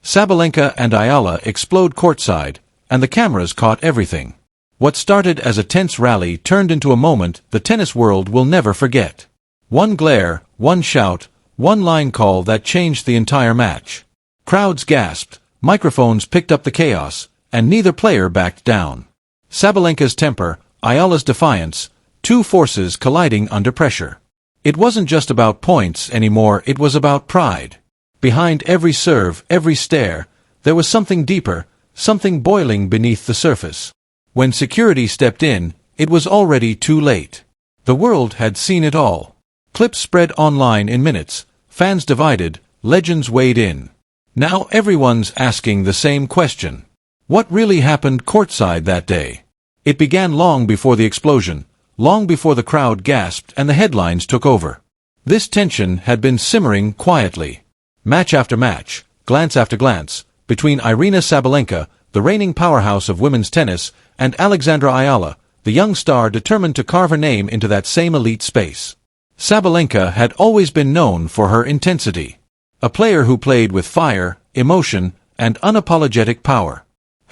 Sabalenka and Eala explode courtside, and the cameras caught everything. What started as a tense rally turned into a moment the tennis world will never forget. One glare, one shout, one line call that changed the entire match. Crowds gasped, microphones picked up the chaos, and neither player backed down. Sabalenka's temper, Eala's defiance, two forces colliding under pressure. It wasn't just about points anymore, it was about pride. Behind every serve, every stare, there was something deeper, something boiling beneath the surface. When security stepped in, it was already too late. The world had seen it all. Clips spread online in minutes, fans divided, legends weighed in. Now everyone's asking the same question. What really happened courtside that day? It began long before the explosion, long before the crowd gasped and the headlines took over. This tension had been simmering quietly. Match after match, glance after glance, between Aryna Sabalenka, the reigning powerhouse of women's tennis, and Alexandra Eala, the young star determined to carve her name into that same elite space. Sabalenka had always been known for her intensity. A player who played with fire, emotion, and unapologetic power.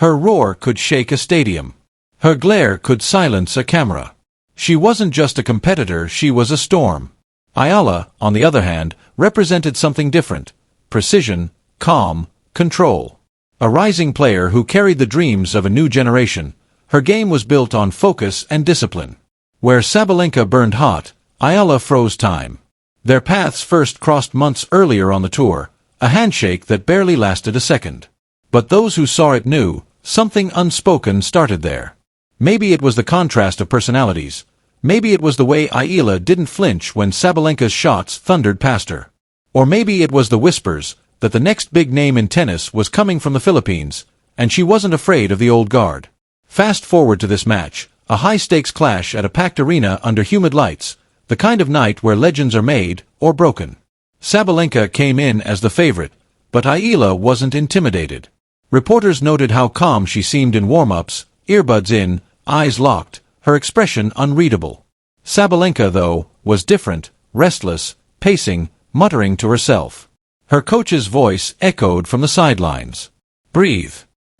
Her roar could shake a stadium. Her glare could silence a camera. She wasn't just a competitor, she was a storm. Eala, on the other hand, represented something different. Precision, calm, control. A rising player who carried the dreams of a new generation. Her game was built on focus and discipline. Where Sabalenka burned hot, Eala froze time. Their paths first crossed months earlier on the tour, a handshake that barely lasted a second. But those who saw it knew, something unspoken started there. Maybe it was the contrast of personalities. Maybe it was the way Eala didn't flinch when Sabalenka's shots thundered past her. Or maybe it was the whispers that the next big name in tennis was coming from the Philippines, and she wasn't afraid of the old guard. Fast forward to this match, a high-stakes clash at a packed arena under humid lights, the kind of night where legends are made or broken. Sabalenka came in as the favorite, but Eala wasn't intimidated. Reporters noted how calm she seemed in warm-ups, earbuds in, eyes locked, her expression unreadable. Sabalenka, though, was different, restless, pacing, muttering to herself. Her coach's voice echoed from the sidelines. Breathe.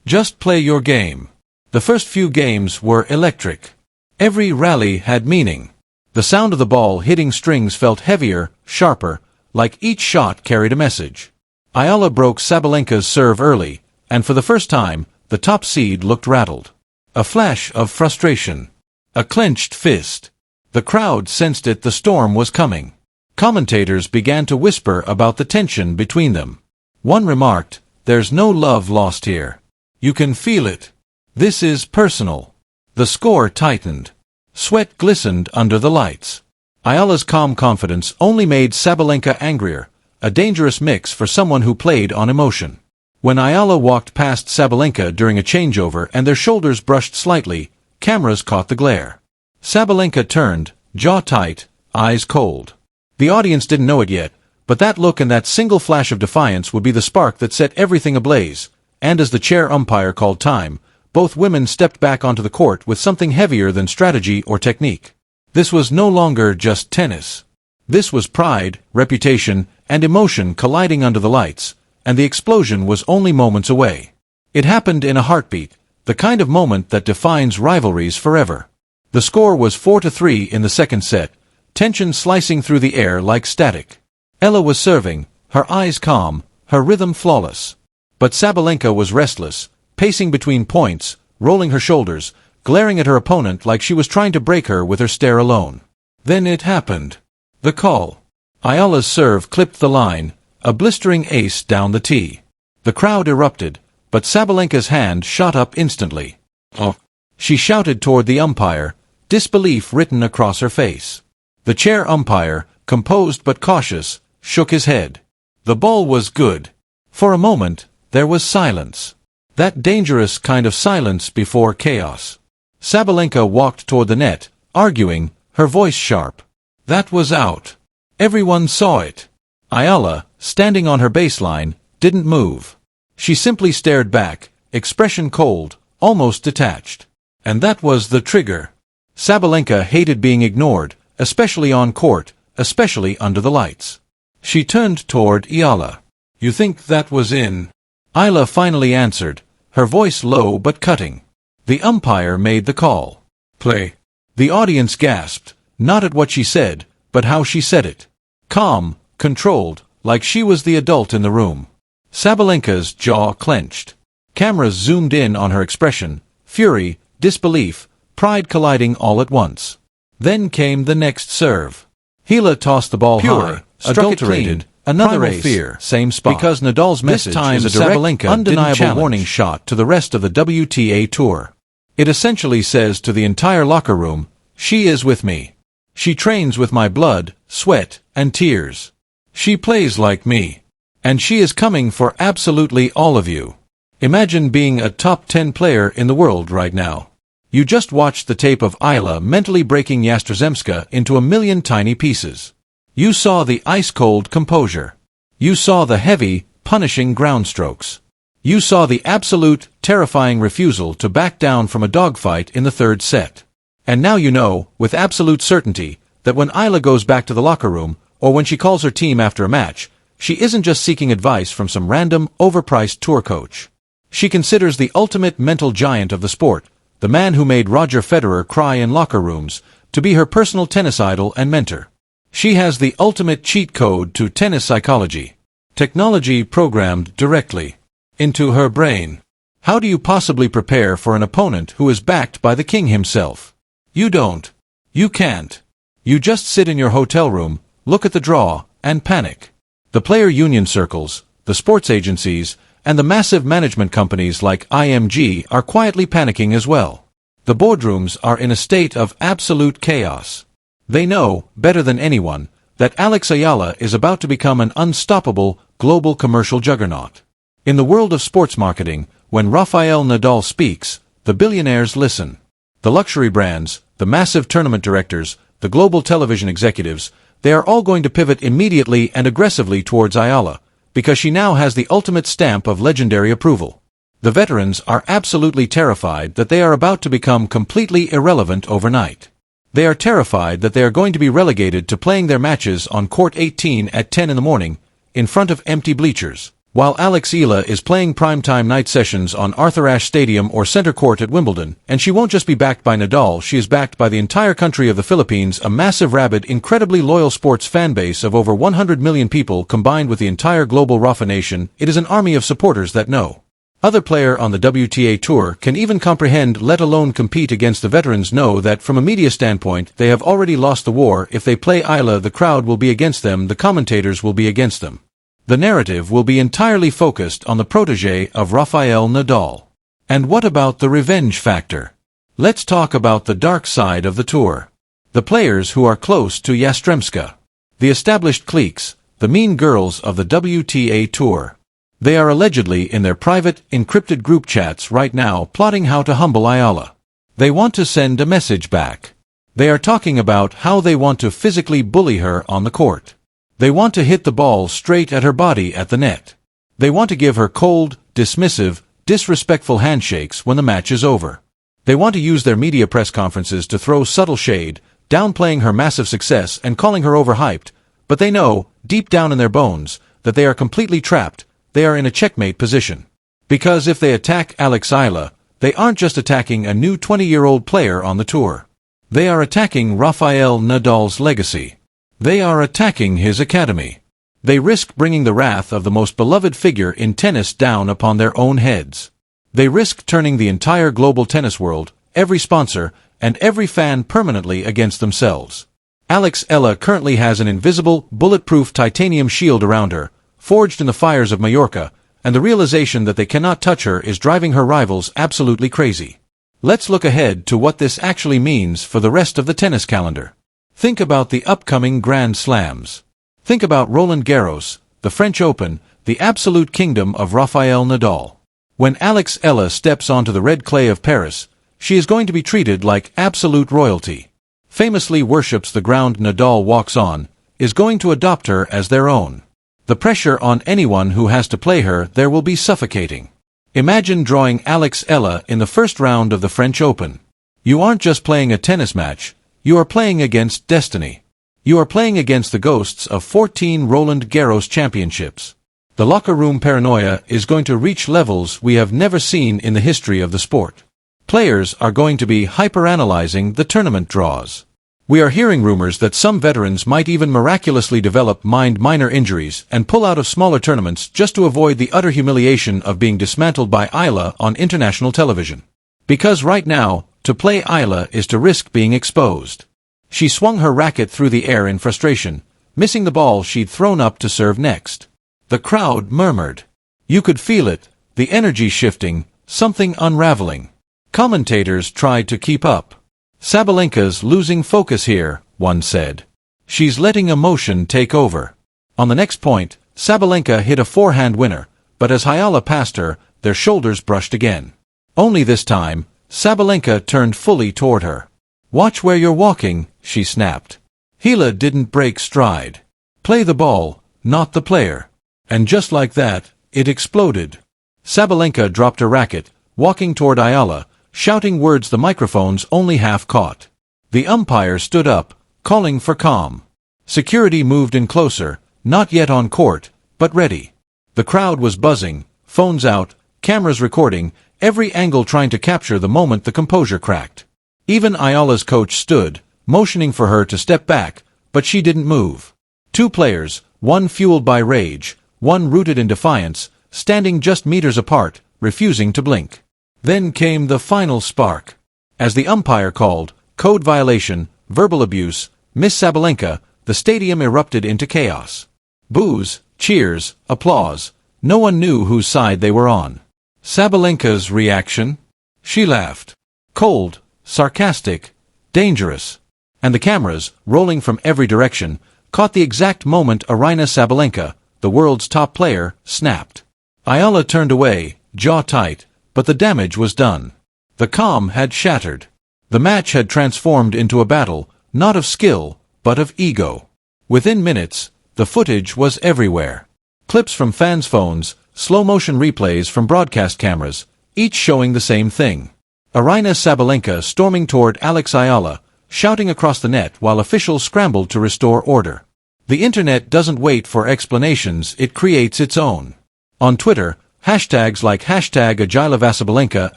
Just play your game. The first few games were electric. Every rally had meaning. The sound of the ball hitting strings felt heavier, sharper, like each shot carried a message. Eala broke Sabalenka's serve early, and for the first time, the top seed looked rattled. A flash of frustration. A clenched fist. The crowd sensed it, the storm was coming. Commentators began to whisper about the tension between them. One remarked, "There's no love lost here. You can feel it. This is personal." The score tightened. Sweat glistened under the lights. Eala's calm confidence only made Sabalenka angrier, a dangerous mix for someone who played on emotion. When Eala walked past Sabalenka during a changeover and their shoulders brushed slightly, cameras caught the glare. Sabalenka turned, jaw tight, eyes cold. The audience didn't know it yet, but that look and that single flash of defiance would be the spark that set everything ablaze, and as the chair umpire called time, both women stepped back onto the court with something heavier than strategy or technique. This was no longer just tennis. This was pride, reputation, and emotion colliding under the lights, and the explosion was only moments away. It happened in a heartbeat, the kind of moment that defines rivalries forever. The score was 4-3 in the second set, tension slicing through the air like static. Eala was serving, her eyes calm, her rhythm flawless. But Sabalenka was restless, pacing between points, rolling her shoulders, glaring at her opponent like she was trying to break her with her stare alone. Then it happened. The call. Eala's serve clipped the line, a blistering ace down the tee. The crowd erupted, but Sabalenka's hand shot up instantly. "Oh!" She shouted toward the umpire, disbelief written across her face. The chair umpire, composed but cautious, shook his head. The ball was good. For a moment, there was silence. That dangerous kind of silence before chaos. Sabalenka walked toward the net, arguing, her voice sharp. That was out. Everyone saw it. Eala, standing on her baseline, didn't move. She simply stared back, expression cold, almost detached. And that was the trigger. Sabalenka hated being ignored, especially on court, especially under the lights. She turned toward Eala. "You think that was in?" Eala finally answered, her voice low but cutting. The umpire made the call. Play. The audience gasped, not at what she said, but how she said it. Calm, controlled, like she was the adult in the room. Sabalenka's jaw clenched. Cameras zoomed in on her expression, fury, disbelief, pride colliding all at once. Then came the next serve. Eala tossed the ball high, adulterated, another ace, fear, same spot. Because Nadal's message is a direct, Sabalenka undeniable warning shot to the rest of the WTA Tour. It essentially says to the entire locker room, she is with me. She trains with my blood, sweat, and tears. She plays like me. And she is coming for absolutely all of you. Imagine being a top 10 player in the world right now. You just watched the tape of Eala mentally breaking Yastrozemska into a million tiny pieces. You saw the ice-cold composure. You saw the heavy, punishing ground strokes. You saw the absolute, terrifying refusal to back down from a dogfight in the third set. And now you know, with absolute certainty, that when Eala goes back to the locker room, or when she calls her team after a match, she isn't just seeking advice from some random, overpriced tour coach. She considers the ultimate mental giant of the sport, the man who made Roger Federer cry in locker rooms, to be her personal tennis idol and mentor. She has the ultimate cheat code to tennis psychology. Technology programmed directly into her brain. How do you possibly prepare for an opponent who is backed by the king himself? You don't. You can't. You just sit in your hotel room, look at the draw, and panic. The player union circles, the sports agencies, and the massive management companies like IMG are quietly panicking as well. The boardrooms are in a state of absolute chaos. They know, better than anyone, that Alex Eala is about to become an unstoppable, global commercial juggernaut. In the world of sports marketing, when Rafael Nadal speaks, the billionaires listen. The luxury brands, the massive tournament directors, the global television executives, they are all going to pivot immediately and aggressively towards Eala, because she now has the ultimate stamp of legendary approval. The veterans are absolutely terrified that they are about to become completely irrelevant overnight. They are terrified that they are going to be relegated to playing their matches on court 18 at 10 in the morning, in front of empty bleachers, while Alex Eala is playing primetime night sessions on Arthur Ashe Stadium or Center Court at Wimbledon, and she won't just be backed by Nadal, she is backed by the entire country of the Philippines, a massive, rabid, incredibly loyal sports fan base of over 100 million people combined with the entire global Rafa nation. It is an army of supporters that no other player on the WTA Tour can even comprehend, let alone compete against. The veterans know that from a media standpoint they have already lost the war. If they play Eala, the crowd will be against them, the commentators will be against them. The narrative will be entirely focused on the protégé of Rafael Nadal. And what about the revenge factor? Let's talk about the dark side of the tour. The players who are close to Yastremska. The established cliques, the mean girls of the WTA Tour. They are allegedly in their private, encrypted group chats right now plotting how to humble Eala. They want to send a message back. They are talking about how they want to physically bully her on the court. They want to hit the ball straight at her body at the net. They want to give her cold, dismissive, disrespectful handshakes when the match is over. They want to use their media press conferences to throw subtle shade, downplaying her massive success and calling her overhyped, but they know, deep down in their bones, that they are completely trapped. They are in a checkmate position. Because if they attack Alex Eala, they aren't just attacking a new 20-year-old player on the tour. They are attacking Rafael Nadal's legacy. They are attacking his academy. They risk bringing the wrath of the most beloved figure in tennis down upon their own heads. They risk turning the entire global tennis world, every sponsor, and every fan permanently against themselves. Alex Eala currently has an invisible, bulletproof titanium shield around her, forged in the fires of Mallorca, and the realization that they cannot touch her is driving her rivals absolutely crazy. Let's look ahead to what this actually means for the rest of the tennis calendar. Think about the upcoming Grand Slams. Think about Roland Garros, the French Open, the absolute kingdom of Rafael Nadal. When Alex Eala steps onto the red clay of Paris, she is going to be treated like absolute royalty. Famously worships the ground Nadal walks on, is going to adopt her as their own. The pressure on anyone who has to play her there will be suffocating. Imagine drawing Alex Eala in the first round of the French Open. You aren't just playing a tennis match, you are playing against destiny. You are playing against the ghosts of 14 Roland Garros championships. The locker room paranoia is going to reach levels we have never seen in the history of the sport. Players are going to be hyperanalyzing the tournament draws. We are hearing rumors that some veterans might even miraculously develop minor injuries and pull out of smaller tournaments just to avoid the utter humiliation of being dismantled by Eala on international television. Because right now, to play Eala is to risk being exposed. She swung her racket through the air in frustration, missing the ball she'd thrown up to serve next. The crowd murmured. You could feel it, the energy shifting, something unraveling. Commentators tried to keep up. Sabalenka's losing focus here, one said. She's letting emotion take over. On the next point, Sabalenka hit a forehand winner, but as Eala passed her, their shoulders brushed again. Only this time, Sabalenka turned fully toward her. Watch where you're walking, she snapped. Eala didn't break stride. Play the ball, not the player. And just like that, it exploded. Sabalenka dropped her racket, walking toward Eala, shouting words the microphones only half caught. The umpire stood up, calling for calm. Security moved in closer, not yet on court, but ready. The crowd was buzzing, phones out, cameras recording, every angle trying to capture the moment the composure cracked. Even Eala's coach stood, motioning for her to step back, but she didn't move. Two players, one fueled by rage, one rooted in defiance, standing just meters apart, refusing to blink. Then came the final spark. As the umpire called, code violation, verbal abuse, Miss Sabalenka, the stadium erupted into chaos. Boos, cheers, applause. No one knew whose side they were on. Sabalenka's reaction? She laughed. Cold, sarcastic, dangerous. And the cameras, rolling from every direction, caught the exact moment Aryna Sabalenka, the world's top player, snapped. Eala turned away, jaw tight, but the damage was done. The calm had shattered. The match had transformed into a battle, not of skill, but of ego. Within minutes, the footage was everywhere. Clips from fans' phones, slow-motion replays from broadcast cameras, each showing the same thing. Aryna Sabalenka storming toward Alex Eala, shouting across the net while officials scrambled to restore order. The internet doesn't wait for explanations, it creates its own. On Twitter, hashtags like #AgylaVasabalenka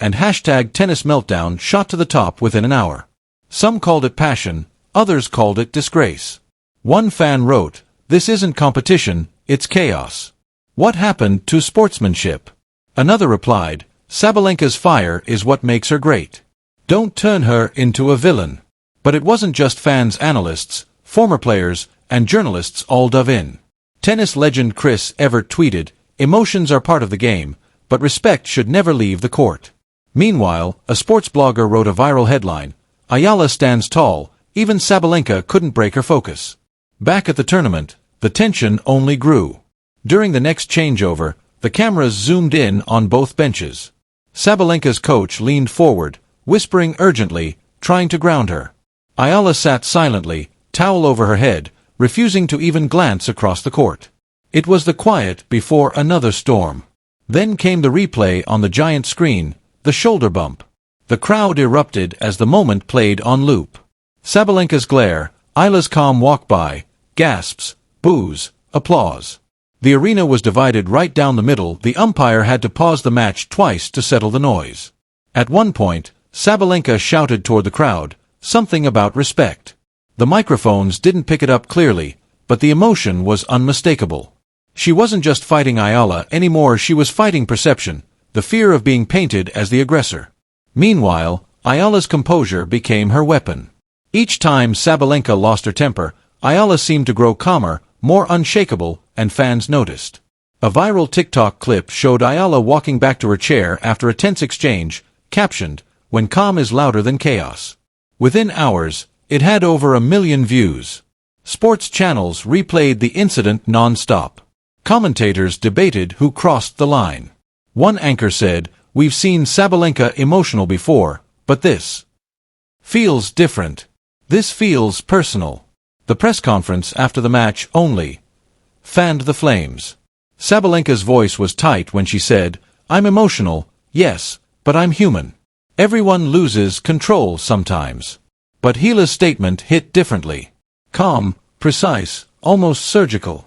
and #TennisMeltdown shot to the top within an hour. Some called it passion, others called it disgrace. One fan wrote, "This isn't competition, it's chaos. What happened to sportsmanship?" Another replied, "Sabalenka's fire is what makes her great. Don't turn her into a villain." But it wasn't just fans, analysts, former players, and journalists all dove in. Tennis legend Chris Evert tweeted, "Emotions are part of the game, but respect should never leave the court." Meanwhile, a sports blogger wrote a viral headline, "Eala stands tall, even Sabalenka couldn't break her focus." Back at the tournament, the tension only grew. During the next changeover, the cameras zoomed in on both benches. Sabalenka's coach leaned forward, whispering urgently, trying to ground her. Eala sat silently, towel over her head, refusing to even glance across the court. It was the quiet before another storm. Then came the replay on the giant screen, the shoulder bump. The crowd erupted as the moment played on loop. Sabalenka's glare, Eala's calm walk by, gasps, boos, applause. The arena was divided right down the middle. The umpire had to pause the match twice to settle the noise. At one point, Sabalenka shouted toward the crowd, something about respect. The microphones didn't pick it up clearly, but the emotion was unmistakable. She wasn't just fighting Eala anymore, she was fighting perception, the fear of being painted as the aggressor. Meanwhile, Eala's composure became her weapon. Each time Sabalenka lost her temper, Eala seemed to grow calmer, more unshakable, and fans noticed. A viral TikTok clip showed Eala walking back to her chair after a tense exchange, captioned, "When calm is louder than chaos." Within hours, it had over 1 million views. Sports channels replayed the incident non-stop. Commentators debated who crossed the line. One anchor said, "We've seen Sabalenka emotional before, but this feels different. This feels personal." The press conference after the match only fanned the flames. Sabalenka's voice was tight when she said, "I'm emotional, yes, but I'm human. Everyone loses control sometimes." But Eala's statement hit differently. Calm, precise, almost surgical.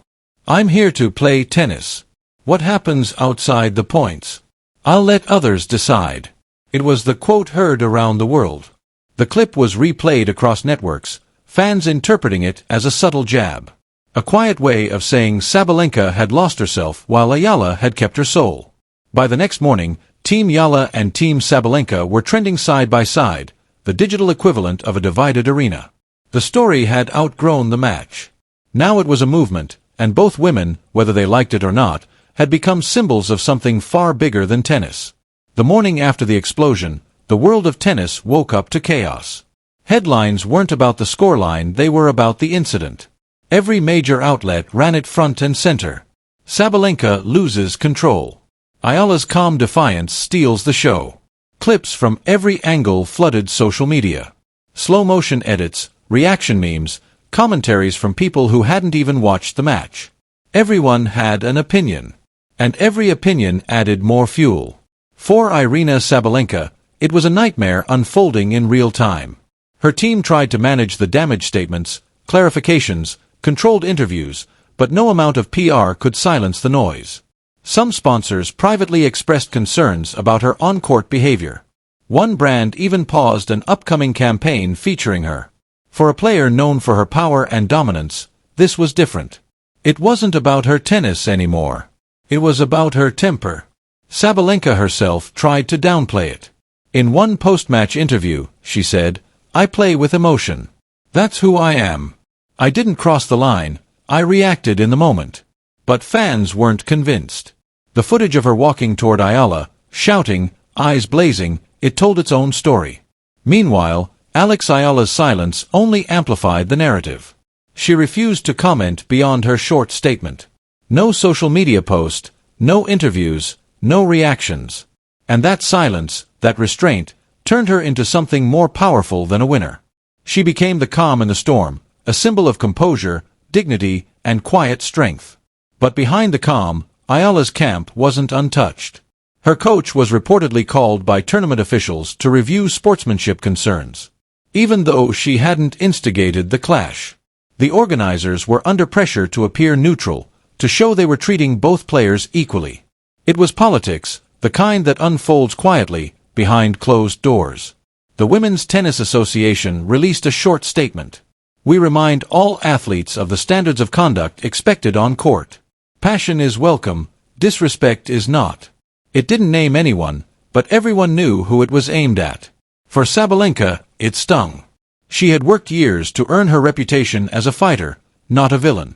"I'm here to play tennis. What happens outside the points? I'll let others decide. It was the quote heard around the world. The clip was replayed across networks, fans interpreting it as a subtle jab. A quiet way of saying Sabalenka had lost herself while Eala had kept her soul. By the next morning, Team Eala and Team Sabalenka were trending side by side, the digital equivalent of a divided Aryna. The story had outgrown the match. Now it was a movement, and both women, whether they liked it or not, had become symbols of something far bigger than tennis. The morning after the explosion, the world of tennis woke up to chaos. Headlines weren't about the scoreline, they were about the incident. Every major outlet ran it front and center. Sabalenka loses control. Eala's calm defiance steals the show. Clips from every angle flooded social media. Slow-motion edits, reaction memes, commentaries from people who hadn't even watched the match. Everyone had an opinion. And every opinion added more fuel. For Aryna Sabalenka, it was a nightmare unfolding in real time. Her team tried to manage the damage statements, clarifications, controlled interviews, but no amount of PR could silence the noise. Some sponsors privately expressed concerns about her on-court behavior. One brand even paused an upcoming campaign featuring her. For a player known for her power and dominance, this was different. It wasn't about her tennis anymore. It was about her temper. Sabalenka herself tried to downplay it. In one post-match interview, she said, "I play with emotion. That's who I am. I didn't cross the line, I reacted in the moment." But fans weren't convinced. The footage of her walking toward Eala, shouting, eyes blazing, it told its own story. Meanwhile, Eala's silence only amplified the narrative. She refused to comment beyond her short statement. No social media post, no interviews, no reactions. And that silence, that restraint, turned her into something more powerful than a winner. She became the calm in the storm, a symbol of composure, dignity, and quiet strength. But behind the calm, Eala's camp wasn't untouched. Her coach was reportedly called by tournament officials to review sportsmanship concerns. Even though she hadn't instigated the clash. The organizers were under pressure to appear neutral, to show they were treating both players equally. It was politics, the kind that unfolds quietly, behind closed doors. The Women's Tennis Association released a short statement. "We remind all athletes of the standards of conduct expected on court. Passion is welcome, disrespect is not." It didn't name anyone, but everyone knew who it was aimed at. For Sabalenka, it stung. She had worked years to earn her reputation as a fighter, not a villain.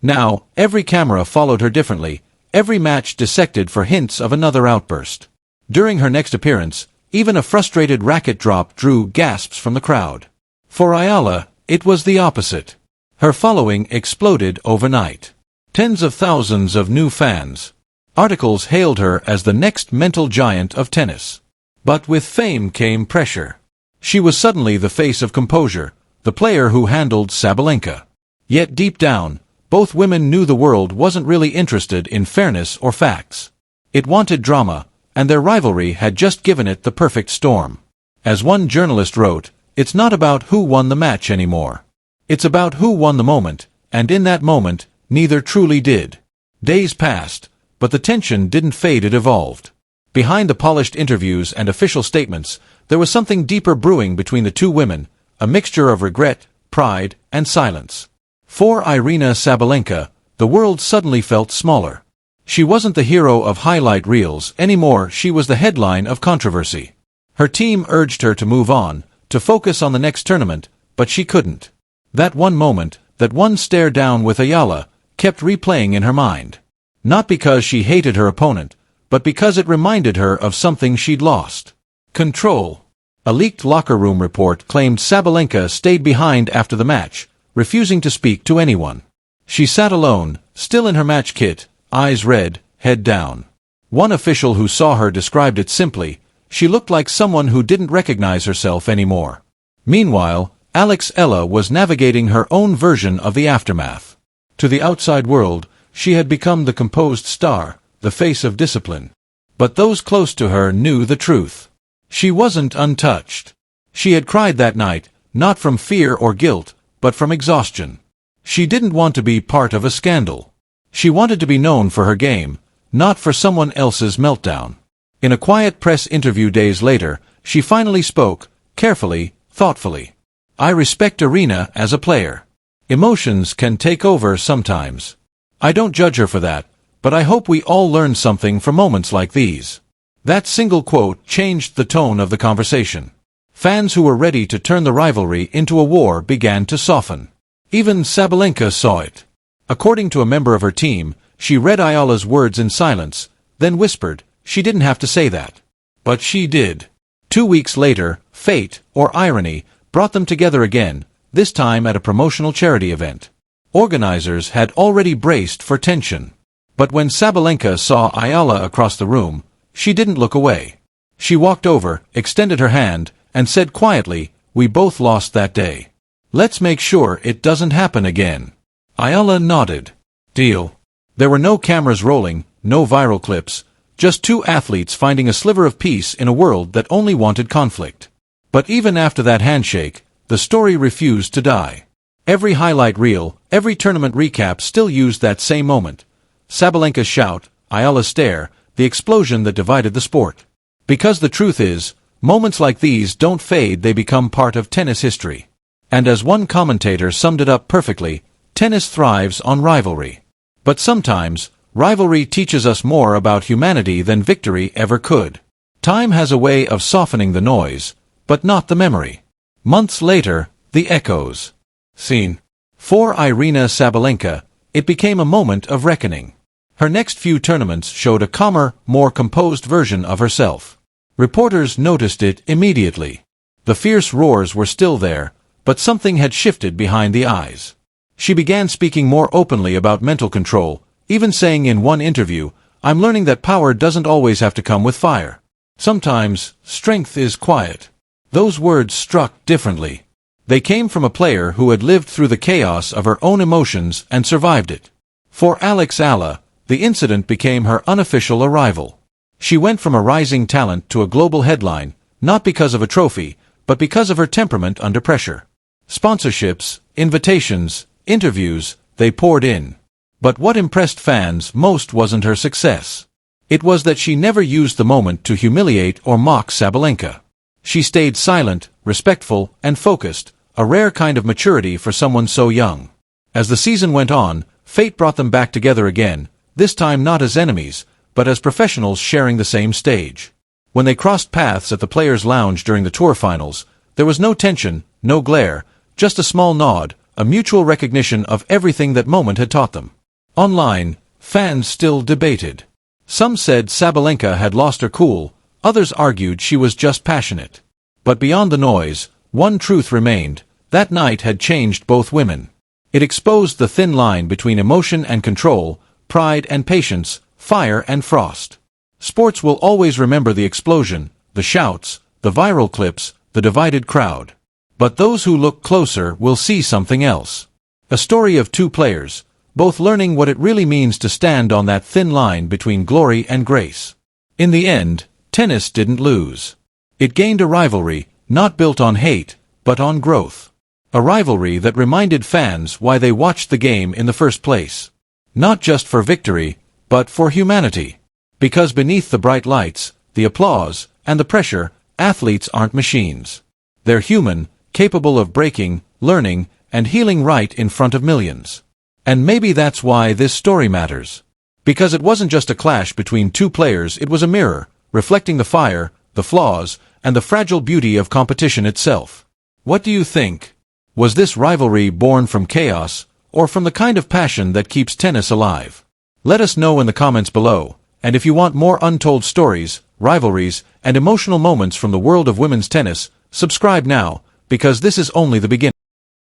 Now, every camera followed her differently, every match dissected for hints of another outburst. During her next appearance, even a frustrated racket drop drew gasps from the crowd. For Eala, it was the opposite. Her following exploded overnight. Tens of thousands of new fans. Articles hailed her as the next mental giant of tennis. But with fame came pressure. She was suddenly the face of composure, the player who handled Sabalenka. Yet deep down, both women knew the world wasn't really interested in fairness or facts. It wanted drama, and their rivalry had just given it the perfect storm. As one journalist wrote, "It's not about who won the match anymore. It's about who won the moment, and in that moment, neither truly did." Days passed, but the tension didn't fade, it evolved. Behind the polished interviews and official statements, there was something deeper brewing between the two women, a mixture of regret, pride, and silence. For Aryna Sabalenka, the world suddenly felt smaller. She wasn't the hero of highlight reels anymore, she was the headline of controversy. Her team urged her to move on, to focus on the next tournament, but she couldn't. That one moment, that one stare down with Eala, kept replaying in her mind. Not because she hated her opponent, but because it reminded her of something she'd lost. Control. A leaked locker room report claimed Sabalenka stayed behind after the match, refusing to speak to anyone. She sat alone, still in her match kit, eyes red, head down. One official who saw her described it simply, she looked like someone who didn't recognize herself anymore. Meanwhile, Eala was navigating her own version of the aftermath. To the outside world, she had become the composed star, the face of discipline. But those close to her knew the truth. She wasn't untouched. She had cried that night, not from fear or guilt, but from exhaustion. She didn't want to be part of a scandal. She wanted to be known for her game, not for someone else's meltdown. In a quiet press interview days later, she finally spoke, carefully, thoughtfully. "I respect Aryna as a player. Emotions can take over sometimes. I don't judge her for that, but I hope we all learn something from moments like these." That single quote changed the tone of the conversation. Fans who were ready to turn the rivalry into a war began to soften. Even Sabalenka saw it. According to a member of her team, she read Eala's words in silence, then whispered, "She didn't have to say that." But she did. 2 weeks later, fate, or irony, brought them together again, this time at a promotional charity event. Organizers had already braced for tension. But when Sabalenka saw Eala across the room, she didn't look away. She walked over, extended her hand, and said quietly, "We both lost that day. Let's make sure it doesn't happen again." Eala nodded. "Deal." There were no cameras rolling, no viral clips, just two athletes finding a sliver of peace in a world that only wanted conflict. But even after that handshake, the story refused to die. Every highlight reel, every tournament recap still used that same moment. Sabalenka's shout, Eala's stare, the explosion that divided the sport. Because the truth is, moments like these don't fade, they become part of tennis history. And as one commentator summed it up perfectly, tennis thrives on rivalry. But sometimes, rivalry teaches us more about humanity than victory ever could. Time has a way of softening the noise, but not the memory. Months later, the echoes. Scene. For Aryna Sabalenka, it became a moment of reckoning. Her next few tournaments showed a calmer, more composed version of herself. Reporters noticed it immediately. The fierce roars were still there, but something had shifted behind the eyes. She began speaking more openly about mental control, even saying in one interview, "I'm learning that power doesn't always have to come with fire. Sometimes, strength is quiet." Those words struck differently. They came from a player who had lived through the chaos of her own emotions and survived it. For Eala, the incident became her unofficial arrival. She went from a rising talent to a global headline, not because of a trophy, but because of her temperament under pressure. Sponsorships, invitations, interviews, they poured in. But what impressed fans most wasn't her success. It was that she never used the moment to humiliate or mock Sabalenka. She stayed silent, respectful, and focused, a rare kind of maturity for someone so young. As the season went on, fate brought them back together again, this time not as enemies, but as professionals sharing the same stage. When they crossed paths at the Players' Lounge during the tour finals, there was no tension, no glare, just a small nod, a mutual recognition of everything that moment had taught them. Online, fans still debated. Some said Sabalenka had lost her cool, others argued she was just passionate. But beyond the noise, one truth remained: that night had changed both women. It exposed the thin line between emotion and control, pride and patience, fire and frost. Sports will always remember the explosion, the shouts, the viral clips, the divided crowd. But those who look closer will see something else. A story of two players, both learning what it really means to stand on that thin line between glory and grace. In the end, tennis didn't lose. It gained a rivalry, not built on hate, but on growth. A rivalry that reminded fans why they watched the game in the first place. Not just for victory, but for humanity. Because beneath the bright lights, the applause, and the pressure, athletes aren't machines. They're human, capable of breaking, learning, and healing right in front of millions. And maybe that's why this story matters. Because it wasn't just a clash between two players, it was a mirror, reflecting the fire, the flaws, and the fragile beauty of competition itself. What do you think? Was this rivalry born from chaos, or from the kind of passion that keeps tennis alive? Let us know in the comments below, and if you want more untold stories, rivalries, and emotional moments from the world of women's tennis, subscribe now, because this is only the beginning.